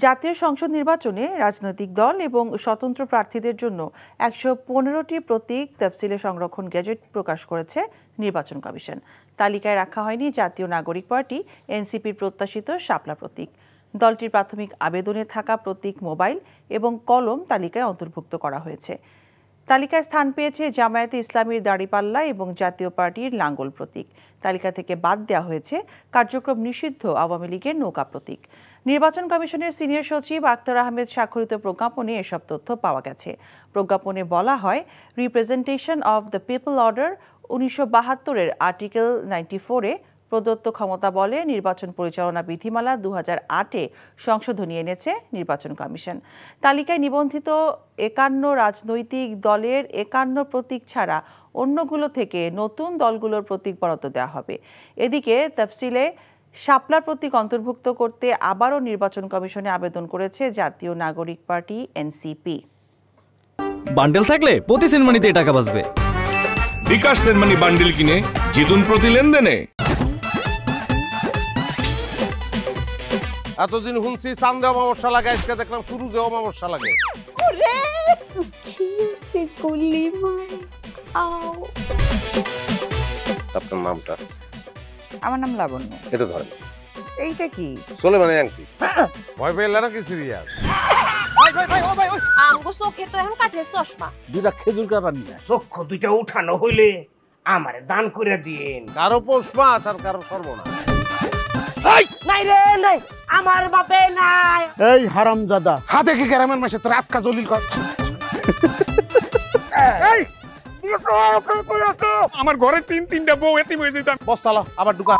জাতীয় সংসদ নির্বাচনে রাজনৈতিক দল এবং স্বতন্ত্র প্রার্থীদের জন্য ১১৫টি প্রতীক তফসিলে সংরক্ষণ গেজেট প্রকাশ করেছে নির্বাচন কমিশন। তালিকায় রাখা হয়নি জাতীয় নাগরিক পার্টি এনসিপির প্রত্যাশিত শাপলা প্রতীক। দলটির প্রাথমিক আবেদনে থাকা প্রতীক মোবাইল এবং কলম তালিকায় অন্তর্ভুক্ত করা হয়েছে। তালিকায় স্থান পেয়েছে জামায়াতে ইসলামীর দাড়িপাল্লা এবং জাতীয় পার্টির লাঙ্গল প্রতীক। তালিকা থেকে বাদ দেওয়া হয়েছে কার্যক্রম নিষিদ্ধ আওয়ামী লীগের নৌকা প্রতীক। নির্বাচন কমিশনের সিনিয়র সচিব আক্তার আহমেদ স্বাক্ষরিত প্রজ্ঞাপনে এসব তথ্য পাওয়া গেছে। প্রজ্ঞাপনে বলা হয়, representation of the people order ১৯৭২-এর আর্টিকেল 94-এ প্রদত্ত ক্ষমতা বলে নির্বাচন পরিচালনা বিধিমালা ২০০৮-এ সংশোধনী এনেছে নির্বাচন কমিশন। তালিকায় নিবন্ধিত ৫১ রাজনৈতিক দলের ৫১ প্রতীক ছাড়া অন্যগুলো থেকে নতুন দলগুলোর প্রতীক বরাদ্দ দেওয়া হবে। এদিকে তফসিলে শাপলা প্রতীক অন্তর্ভুক্ত করতে আবারও নির্বাচন কমিশনে আবেদন করেছে জাতীয় নাগরিক পার্টি এনসিপি। বান্ডেল থাকলে প্রতি সেনমানিতে টাকা বাঁচবে। বিকাশ সেনমানি বান্ডেল কিনে জিতুন প্রতি লেনদেনে। এতদিন শুনছি চান্দে অমাবস্যা লাগে, আজকে দেখলাম শুরুতে অমাবস্যা লাগে। আপনার নামটা? আমার নাম লাবণ্য। এটা ধরেন। এইটা কি? চলে মানে আংটি। ভয় পেলে নাকি সিরিয়াস? আমগো চোখে তো এখন কাঠের চশমা। দুটা খেজুর কাটা নিয়ে চক্ষু দুইটা উঠানো হইলে আমারে দান করে দিন। কারো পোষ মাছ আর কারো সর্বনাশ। নাই রে নাই, আমার বাপে নাই। এই হারামজাদা, হাতে কি গ্রামের মাসে তোর আটকা জলিল কর। আমার ঘরে তিনটা বউ এতিম হয়ে যেতাম। বস্তালা আবার ঢুকা।